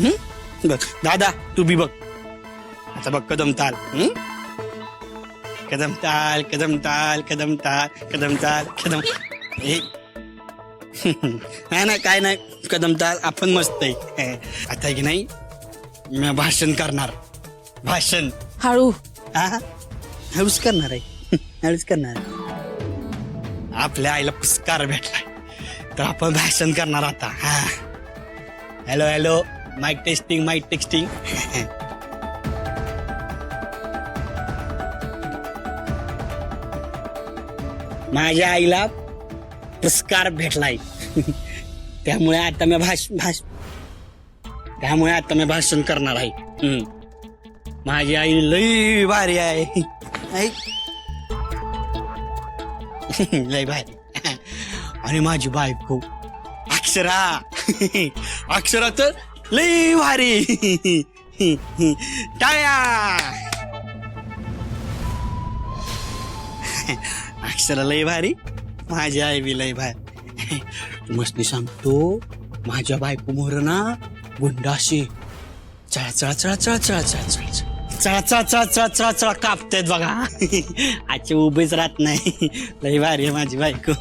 बघ दादा तू बी बघ आता बघ कदम ताल कदम ताल कदम ताल कदम ताल कदम ताल कदम नाही नाही काय नाही कदम ताल आपण मस्त आहे आता की नाही मी भाषण करणार भाषण हळू हा हळूच करणार आहे हळूच करणार आहे. आपल्या आईला पुरस्कार भेटलाय तर आपण भाषण करणार आता हा hello hello mike testing mike testing माझ्या आईला पुरस्कार भेटलाय त्यामुळे आता मी भाषण करणार आहे. माझी आई लई भारी आहे लई भारी आणि माझी बायको अक्षरा अक्षरा तर लई भारी टाळ्या अक्षरा लई भारी माझी आई बी लई भारी मस्त सांगतो माझ्या बायको मोर ना गुंडाशी चळा चळा चळा चळा चळा चळा चळा चळा चळा चळा चळा चळा चळा कापतायत बघा आजचे उभेच राहत नाही लई भारी आहे माझी बायको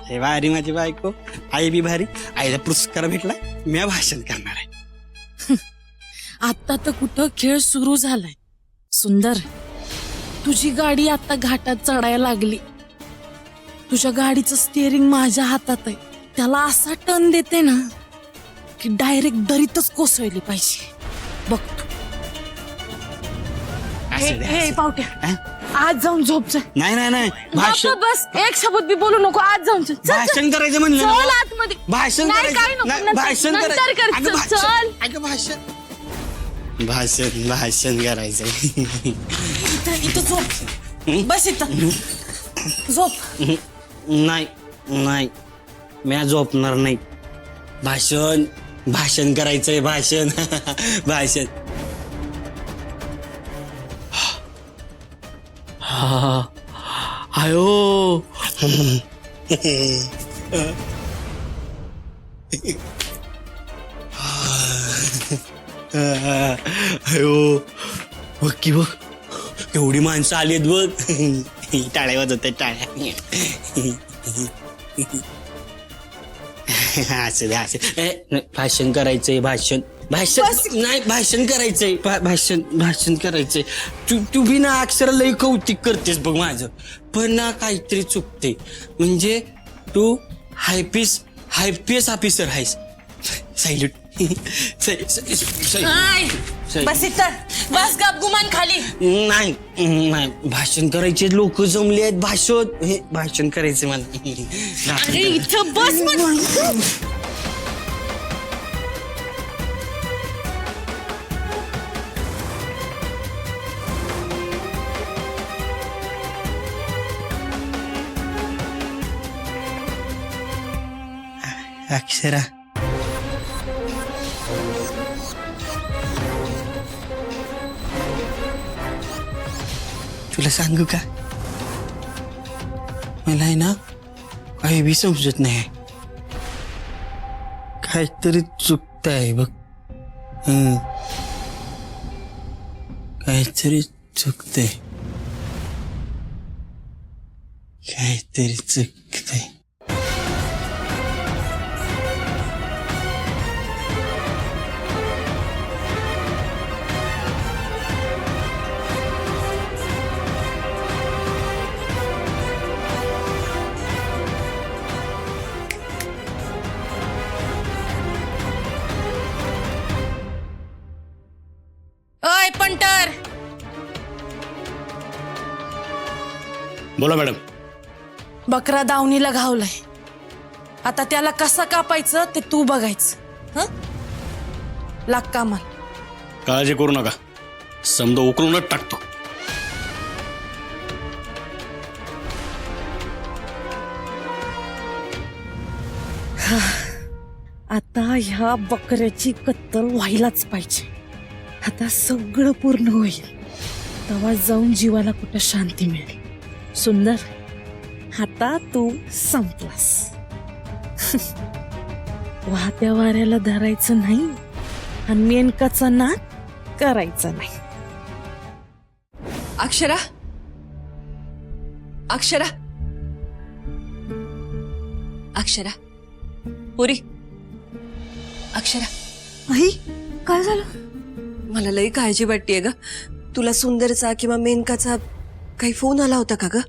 लई भारी माझी बायको आई बी भारी आईला पुरस्कार भेटला मी भाषण करणार आहे. आता तर कुठं खेळ सुरू झालाय. सुंदर तुझी गाडी आता घाटात चढायला लागली. तुझ्या गाडीचं स्टिअरिंग माझ्या हातात आहे. त्याला असा टर्न देते ना की डायरेक्ट दरीतच कोसळली पाहिजे. बघ तू हे पावट्या आज जाऊन झोप जा. नाही नाही नाही भाषण बस एक शब्द बी बोलू नको. आज जाऊन चल भाषण करायचं म्हणलं चल ना. आतमध्ये भाषण नाही, काय करायचं नको, नाही, नंतर- भाषण नंतर करायचं कर, अगं चल, भाषण चल. अगं भाषण भाषण भाषण करायचं इथं झोप बस इथं झोप. नाही नाही मी झोपणार नाही. भाषण भाषण करायचंय भाषण भाषण हा आयो अयो बघ की बघ एवढी माणसं आली आहेत बघ टाळ्या वाजवत टाळ्या असं दे असं भाषण करायचंय भाषण भाषण नाही भाषण करायचंय भाषण भाषण करायचंय तू बी ना अक्षर लई कौतिक करतेस बघ माझं पण ना काहीतरी चुकते म्हणजे तू हायपीस ऑफिसर आहेस सायल्यूट बस इथं बस गप गुमान खाली. नाही नाही भाषण करायचे लोक जमले आहेत भाषण करायचे मला. अरे इथं बस मग. अक्षरा तुला सांगू का मला आहे ना काही बी समजत नाही काहीतरी चुकतंय बघ काहीतरी चुकतंय काहीतरी चुकतंय. ओय पंटर बोला मॅडम. बकरा दावणीला घावलाय. आता त्याला कसं कापायचं ते तू बघायचं. हं लाग कामाला. काळजी करू नका समजा उकळूनच टाकतो. आता ह्या बकऱ्याची कत्तल व्हायलाच पाहिजे. आता सगळं पूर्ण होईल तेव्हा जाऊन जीवाला कुठं शांती मिळेल. सुंदर आता तू संपलास. वाहत्या वाऱ्याला धरायचं नाही आणि मेनकाचा नाद करायचा नाही. अक्षरा, अक्षरा, अक्षरा, पुरी, अक्षरा. आई काय झालं? मला लई काळजी वाटतेय ग. तुला सुंदरचा किंवा मेनकाचा काही फोन आला होता का ग?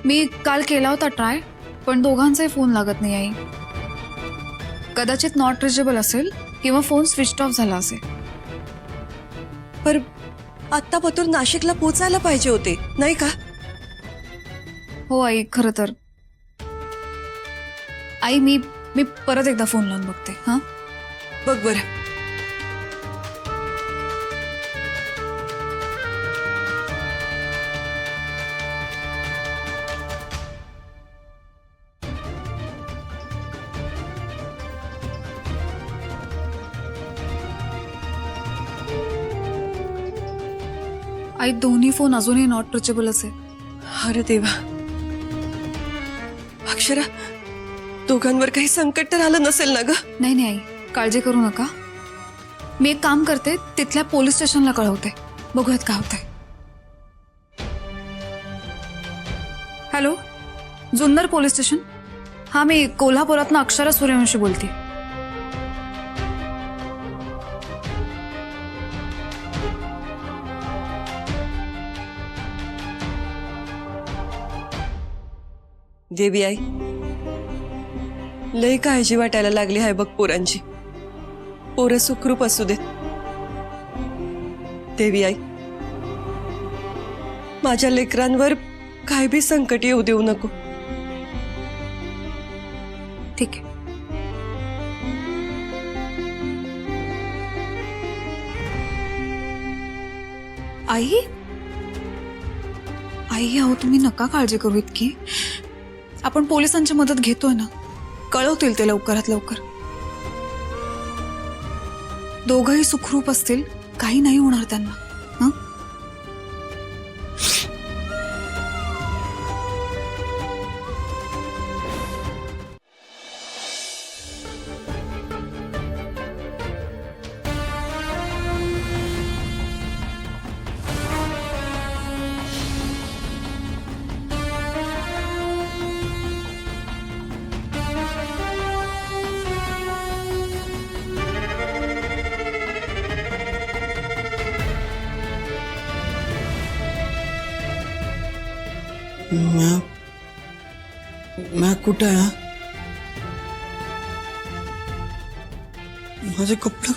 मी काल केला होता ट्राय, पण दोघांचाही फोन लागत नाही आई. कदाचित नॉट रिचेबल असेल किंवा फोन स्विच ऑफ झाला असेल. पर आत्ता पतूर नाशिकला पोचायला पाहिजे होते नाही का? हो आई, खरं तर. आई मी परत एकदा फोन लावून बघते. हा, बघ बरं. आई दोन्ही फोन अजूनही नॉट रिचेबलच आहे. अरे देवा. अक्षरा, दोघांवर काही संकट तर आलं नसेल ना ग? नाही नाही आई, काळजी करू नका. मी एक काम करते, तिथल्या पोलीस स्टेशनला कळवते. बघूयात काय होतंय. Hello, Junnar police station. हा, मी कोल्हापुरातनं अक्षरा सूर्यवंशी बोलते. देवी आई, लई काळजी वाटायला लागली आहे बघ पोरांची. पोरं सुखरूप असू देत. देवी आई, माझ्या लेकरांवर काय बी संकट येऊ देऊ नको. ठीक आहे. आई, आई अहो तुम्ही नका काळजी करू इतकी. आपण पोलिसांची मदत घेतोय ना, कळवतील ते लवकरात लवकर. दोघंही सुखरूप असतील, काही नाही होणार त्यांना. हं? मैं कुठं आहे? माझे कपडे